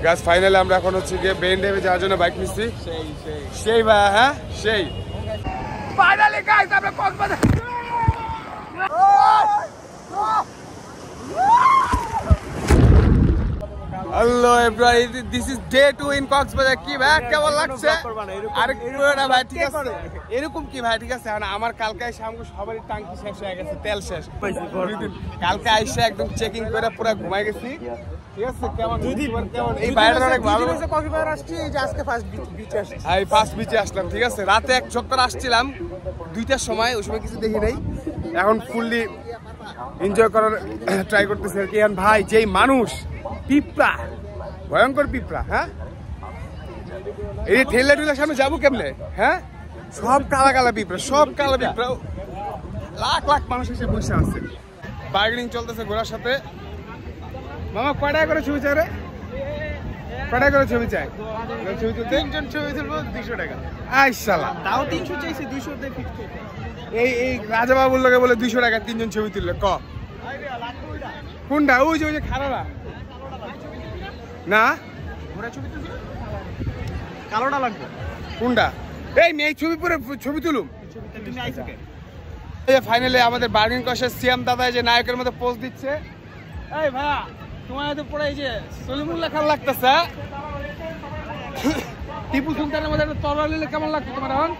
Guys finally আমরা এখন হচ্ছে গিয়ে বেন ড্রাইভে যাওয়ার জন্য বাইক নিচ্ছি। সেই ভাই, হ্যাঁ সেই ফাইনালি গাইস আমরা Cox's Bazar. Hello everybody, this is day 2 in Cox's Bazar. কি ভাই কেমন লাগছে? আরে পুরোটা ভাই ঠিক আছে, এরকম কি ভাই ঠিক আছে। আমার কালকে এসে আমাকে সবারই টাঙ্কি শেষ হয়ে গেছে, তেল শেষ। কালকে এসে একদম চেকিং করে পুরো ঘুমাই গেছি। ঠিক আছে কেমন এই বাইরে অনেক ভালো কক্সবাজার আসছি। এই যে আজকে ফার্স্ট বিচে আসছি, এই ফার্স্ট বিচে আসলাম। ঠিক আছে রাতে এক চক্কর আসছিলাম 2টার সময়, ওই সময় কিছু দেখি নাই। এখন ফুললি এনজয় করার ট্রাই করতেছি আর কি। ভাই যেই মানুষ পিঁপড়া, ভয়ঙ্কর পিঁপড়া। হ্যাঁ এই ঠেলা ঠেলার সামনে যাবো কেমনে? হ্যাঁ সব কালা কালা পিঁপড়া, সব কালা পিঁপড়া, লাখ লাখ মানুষ এসে বসে আছে। বার্গেনিং চলতেছে ঘোড়ার সাথে। মামা কয় টাকা করে ছবি চাই রে? কয় টাকা করে ছবি চাই? ছবি তুলতে 3 জন ছবি তুলবো 200 টাকা। আইশালা তাও 300 চাইছে, 200 তে ফিক্স। এই রাজা বাবুর লোকে বলে 200 টাকা 3 জন ছবি তুললে। ক কোনটা? ওই যে খারাপা না, ঘোড়া ছবি তুলছি, কালোটা লাগবে। কোনটা? এই মেয়ে ছবি পরে ছবি তুলুম। ফাইনালি আমাদের বার্গেনিং কষে সিয়াম দাদা যে নায়কের মধ্যে পোজ দিচ্ছে। এই ভাইয়া তোমার তো পরে এই যে সলিমুল্লাহ খান লাগতেছে। টিপু সুলতানের মধ্যে একটা তরোয়াল নিলে কেমন লাগতো তোমার এখন?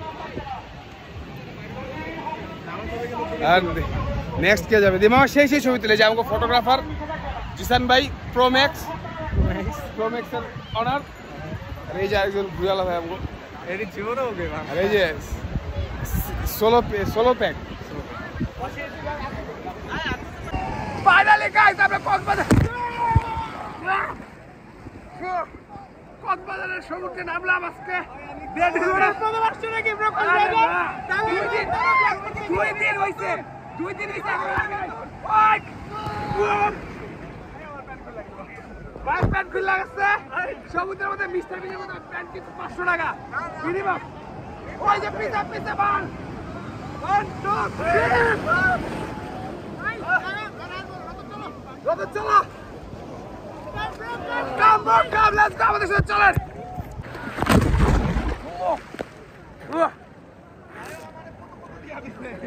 আর নেক্সট কে যাবে? দিমা সেই ছবি তুলে যে আমাকে ফটোগ্রাফার জিসান ভাই প্রো ম্যাক্স এর অনার। আর এই যে একজন ভুয়ালা ভাই আমাকে, এই জীবনও ওকে। আর এই যে সোলো প্যাক। ফাইনালি গাইস আমরা কক্সবাজারের সমুদ্রে নামলাম আজকে। 2 দিন হইছে। প্যান্ট খুলে গেছে সমুদ্রের মধ্যে, মিস্টার বিনের মধ্যে প্যান্ট কিন্তু 500 টাকা মিনিমাম। ওই যে পিছে পিছে বান 1 2 3 চলো কাম লেটস গো। আমাদের সাথে চলেন।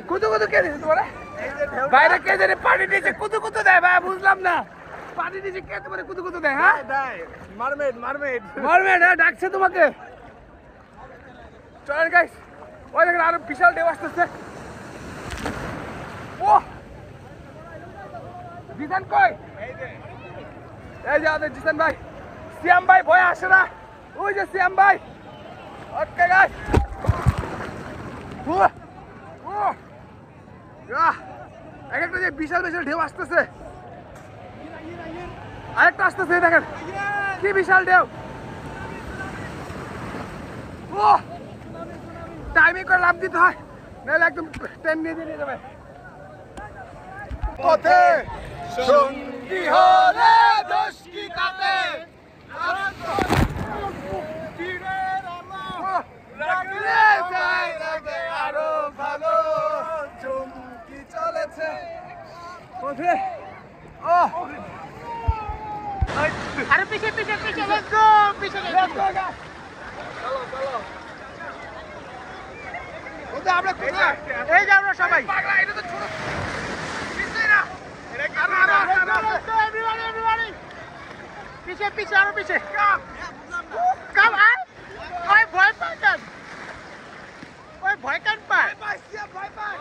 কুতু কে দিছে তোমারে? বাইরে কে জানে পানি দিছে, কুতু দেয় ভাই, বুঝলাম না। পানি দিছে কে তোমারে কুতু দেয়? হ্যাঁ মারমেড হ্যাঁ ডাকছে তোমাকে। চলেন গাইস, ওই দেখেন আরো বিশাল ঢেউ আসতেছে। ও জিসান কই? এই যে আমাদের জিসান ভাই, সিয়াম ভাই ভয় আসে না। ওই যে সিয়াম ভাই। ওকে গাইস, এক একটা যে বিশাল বিশাল ঢেউ আসতেছে। আরেকটা আসতেছে, দেখেন কি বিশাল ঢেউ। ও টাইমিং করে লাভ দিতে হয়, নাহলে একদম ট্রেন নিয়ে যাবে। পথে সঙ্গী হলে দোষ কি তাতে, আরো ভালো চমকি চলেছে পথে। ও আরে পিছে পিছে পিছে লেটস গো, পিছে লেটস গো। চলো ওটা আমরা কোথায়? এই যে আমরা সবাই পাগলা, এটা তো ছোট পিছে না, এটা আরো এভরিবডি পিছে পিছে আরো পিছে। কাম আয় ওই ভয় পাচ্ছেন, ওই ভয় কান পায়, ভয় পায়।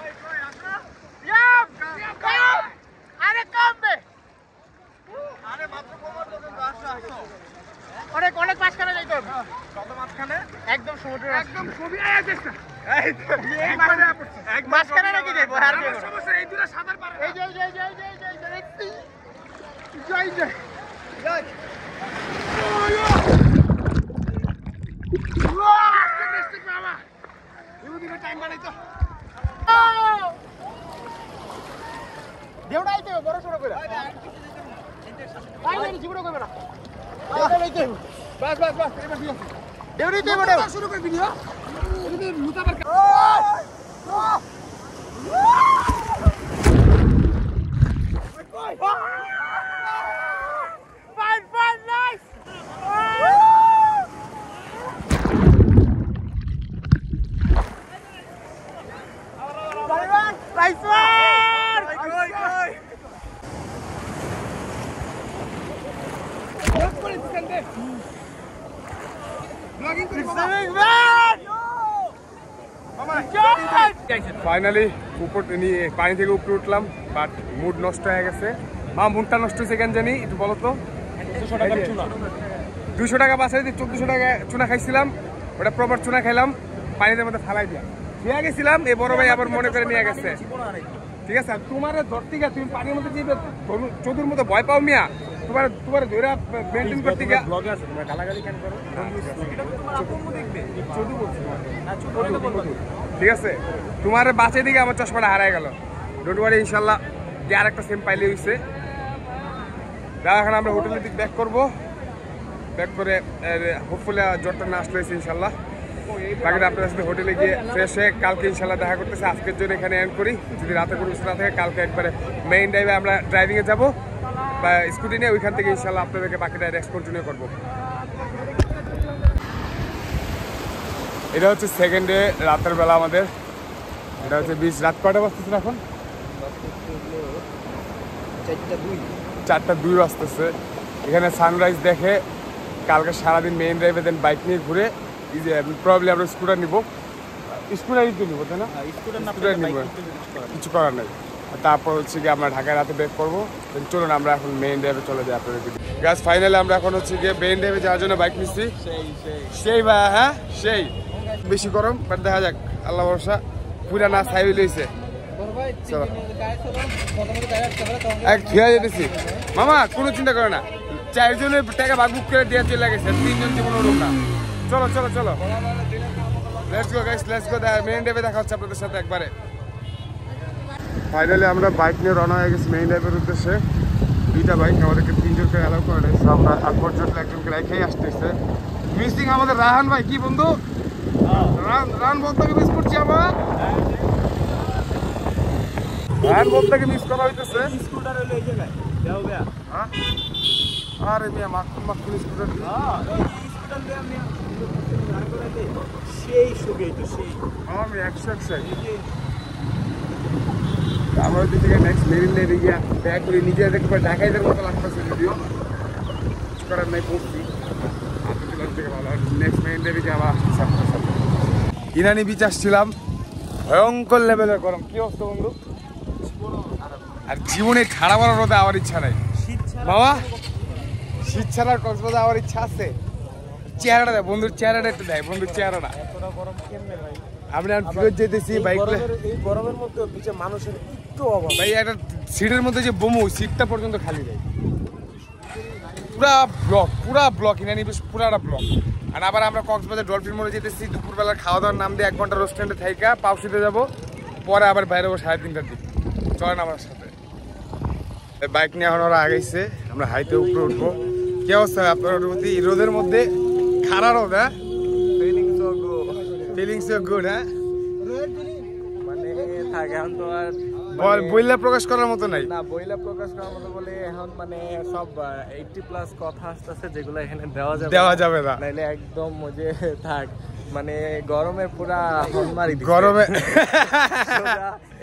কাম আরে কাম বে, আরে মাত্র কোমর পর্যন্ত আসো। অনেক মাঝখানে যাইতে হবে। কত মাঝখানে? একদম সমুদ্রের একদম ছবি আয়া যাচ্ছে। এই মাঝখানে নাকি যাইবো? আর সমস্যা এই দুটো সাঁতার পারে। এই যে টাইম বানাইতো দেউড়াই দেবে বড় সড়ো করে। জীবনে করবে না, বাস এবার ঠিক আছে। দেউড়ি দেব শুরু করে ভিডিও। Fine, nice! ফাইনালি উপর নিয়ে পানি থেকে উপরে উঠলাম, বাট মুড নষ্ট হয়ে গেছে। মা মুডটা নষ্ট হয়েছে কেন জানি, একটু বলো তো। 200 টাকা বাসায় 1400 টাকা চুনা খাইছিলাম, ওটা প্রপার চুনা খাইলাম, পানির মধ্যে ফালাই দিয়া নিয়ে গেছিলাম। এই বড় ভাই আবার মনে করে নিয়ে গেছে। ঠিক আছে, তোমার ধরতে গিয়ে তুমি পানির মধ্যে যে চোদুর মতো ভয় পাও মিয়া, তোমার ধরে মেনটেন করতে গিয়ে ঠিক আছে, তোমার বাঁচে দিকে আমার চশমাটা হারাই গেল। ডোন্ট ওয়ারি, ইনশাল্লাহ যে আর একটা সেম পাইলে হয়েছে। এখন আমরা হোটেলের দিক ব্যাক করবো, ব্যাক করে হোপফুলি জ্বরটা না আসলে হয়েছে ইনশাল্লাহ। বাকিটা আপনাদের সাথে হোটেলে গিয়ে ফ্রেশ হয়ে কালকে ইনশাল্লাহ দেখা করতেছে। আজকের জন্য এখানে এন্ড করি, যদি রাতে কোনো কিছু না থাকে কালকে একবারে মেইন ড্রাইভে আমরা ড্রাইভিংয়ে যাবো বা স্কুটি নিয়ে, ওইখান থেকে ইনশাল্লাহ আপনাদেরকে বাকিটা নেক্সট কন্টিনিউ করবো। এটা হচ্ছে সেকেন্ড ডে রাতের বেলা আমাদের। এটা হচ্ছে রাত কয়টা বাজতেছে এখন? 4টা 2 বাজতেছে। এখানে সানরাইজ দেখে কালকে সারাদিন মেইন ড্রাইভে দেন বাইক নিয়ে ঘুরে প্রবলি আমরা স্কুটার নিবো, স্কুটারই তো নিবো, তাই না? স্কুটার নিবো, কিছু করার নেই। তারপর হচ্ছে কি আমরা ঢাকায় রাতে ব্রেক করবো। চলুন আমরা এখন মেইন ড্রাইভে চলে যাই আপনাদের। গাছ ফাইনালি আমরা এখন হচ্ছে গিয়ে মেইন ড্রাইভে যাওয়ার জন্য বাইক নিচ্ছি। সেই ভাই, হ্যাঁ সেই বেশি গরম, বাট দেখা যাক, আল্লাহ ভরসা। পুরা না ছাই হইলেছে, চলো এক ধুয়া যেতেছি। মামা কোনো চিন্তা করে না, 4 জনের টাকা ভাগ বুক করে দেওয়া চলে গেছে, 3 জন জীবনের লোক না। চলো চলো চলো, let's go guys, let's go. Main ড্রাইভে দেখা হচ্ছে আপনাদের সাথে একবারে। ফাইনালি আমরা বাইক নিয়ে রওনা হয়ে গেছি মেইন ড্রাইভের উদ্দেশ্যে। 2টা বাইক, আমাদেরকে 3 জনকে অ্যালাউ করে রয়েছে। আমরা আনফরচুনেটলি একজনকে রেখেই আসতেছে। মিসিং আমাদের রাহান ভাই। কি বন্ধু? রাহান বলতে মিস করছি আমার, রাহান বলতে মিস করা হইতেছে। স্কুটার হলো এই জায়গায় যাও গয়া। হ্যাঁ আরে মিয়া মাখন মাখন স্কুটার সেই সুগে তো সেই আমি 100 আমরা ওই থেকে নেক্সট মেরিন লাইনে গিয়া ব্যাক করে নিজে দেখতে পাই ঢাকাইদের মতো লাগতেছে। যদিও কিছু করার নাই, পড়ছি আপনাদের থেকে ভালো। নেক্সট মেরিন লাইনে গিয়ে আবার আসছি আপনার সাথে। ইরানি বিচ আসছিলাম, ভয়ঙ্কর লেভেলের গরম। কি অবস্থা বন্ধু? আর জীবনে ঠাড়া মারা রোদে আমার ইচ্ছা নাই বাবা, শীত ছাড়া কক্সবাজার আমার ইচ্ছা আছে। চেহারাটা দেয় বন্ধুর, চেহারাটা একটু দেয় বন্ধুর চেহারাটা। আমরা ফিরত যেতেছি বাইক, এই গরমের মধ্যে নিচে মানুষের একটু অভাব ভাই। একটা সিটের মধ্যে যে বমু, সিটটা পর্যন্ত খালি দেয়, পুরা ব্লক ইনানি পুরাটা ব্লক। আর আবার আমরা কক্সবাজার ডলফিন মোড়ে যেতেছি দুপুরবেলার খাওয়া দাওয়ার নাম দিয়ে 1 ঘন্টা রেস্টুরেন্টে থাইকা পাউসিতে যাবো, পরে আবার বাইরে 3:30টার দিকে। চলেন আমার সাথে। বাইক নিয়ে এখন ওরা আগাইছে, আমরা হাইতে উপরে উঠবো। কি অবস্থা আপনার প্রতি রোদের মধ্যে? খারাপ রোদ, হ্যাঁ? ফিলিং সো গুড, হ্যাঁ? মানে থাকে এখন তো আর বইলা প্রকাশ করার মতো নাই না, বইলা প্রকাশ করার মতো বলে এখন মানে সব 80+ কথা আসতেছে যেগুলো এখানে দেওয়া যাবে না, নাইলে একদম মজে থাক। মানে গরমে পুরা হনমারি দিছে, গরমে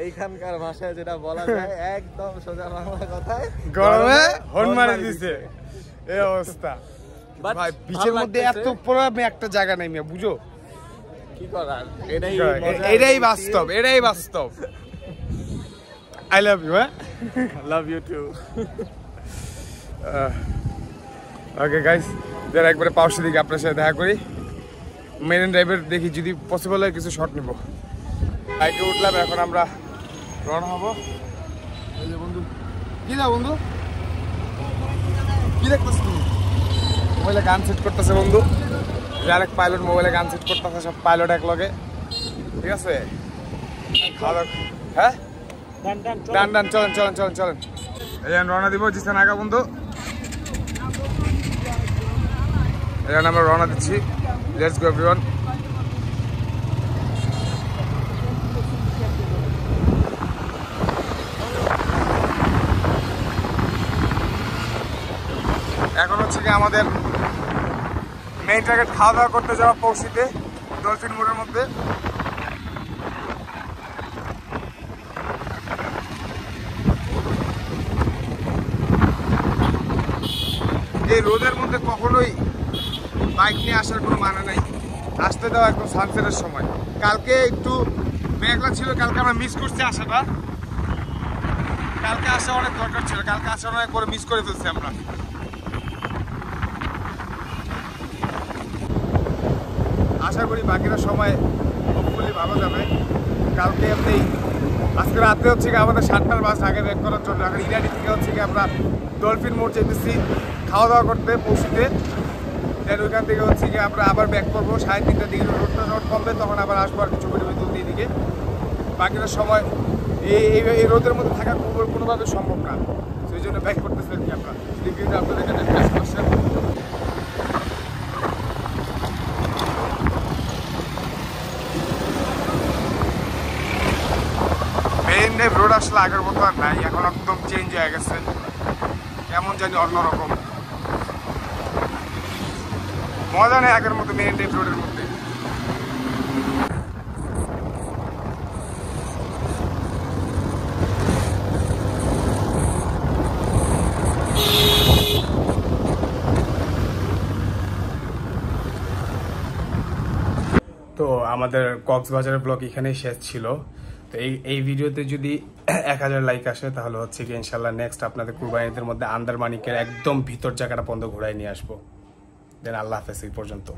এইখানকার ভাষায় যেটা বলা যায় একদম সোজা বাংলা কথায় গরমে হনমারি দিছে এই অবস্থা। ভাই বিচের মধ্যে এত পুরো একটা জায়গা নাই মিয়া, বুঝো কি করার, এটাই বাস্তব, এটাই বাস্তব। I love you, huh? Love you too. Okay guys, যারা একবারে পাউসি দিকে আপনার সাথে দেখা করি, মেরিন ড্রাইভের দেখি যদি পসিবল হয় কিছু শট নেব। বাইকে উঠলাম, এখন আমরা রওনা হবো। বন্ধু কি দাও বন্ধু, কি দেখতেছ তুমি? মোবাইলে গান সেট করতেছে বন্ধু, আরেক পাইলট মোবাইলে গান সেট করতেছে, সব পাইলট এক লগে। ঠিক আছে, খাওয়া দাওয়া, হ্যাঁ ডান ডান, চলেন চলেন চলেন চলেন। এই রওনা দিব জিসান আগা বন্ধু, এই আমরা রওনা দিচ্ছি। Let's go everyone. এখন হচ্ছে কি আমাদের মেইন টার্গেট খাওয়া দাওয়া করতে যাওয়া পৌঁছিতে ডলফিন মোড়ের মধ্যে। এই রোদের মধ্যে কখনোই বাইক নিয়ে আসার কোনো মানে নাই। আসতে দাও একদম সানসেটের সময়। কালকে একটু মেঘলা ছিল, কালকে আমরা মিস করছি আসাটা। কালকে আসা অনেক দরকার ছিল, কালকে আসা অনেক করে মিস করে ফেলছি আমরা। আশা করি বাকিটা সময় হোপফুলি ভালো যাবে। কালকে এমনি আজকে রাতে হচ্ছে কি আমাদের 7টার বাস আগে ব্যাক করার জন্য। এখন ইরানি থেকে হচ্ছে কি আমরা ডলফিন মোড় যেতেছি খাওয়া দাওয়া করতে পৌঁছতে। দেন ওইখান থেকে হচ্ছে কি আমরা আবার ব্যাক করবো 3:30টার দিকে। রোড কমবে তখন আবার আসবো আর কিছু করে তুলতে এদিকে। বাকিটা সময় এই রোদের মধ্যে থাকা কোনোভাবে সম্ভব না, সেই জন্য ব্যাক করতেছি আর কি আমরা। রিভিউটা আপনাদের কাছে পেশ করছেন। মেইন ড্রাইভ রোড আসলে আগের মতো আর নাই, এখন একদম চেঞ্জ হয়ে গেছে, কেমন জানি অন্যরকম। মজা নেই আগের মতো মেইন ড্রাইভ রোডের মধ্যে। তো আমাদের কক্সবাজারের ব্লগ এখানেই শেষ ছিল। তো এই ভিডিওতে যদি 1000 লাইক আসে তাহলে হচ্ছে কি ইনশাল্লাহ নেক্সট আপনাদের কুরবানিদের মধ্যে আন্দারমানিকের একদম ভিতর জায়গাটা পর্যন্ত ঘুরাই নিয়ে আসবো। দেন আল্লাহ হাফেজ এই পর্যন্ত।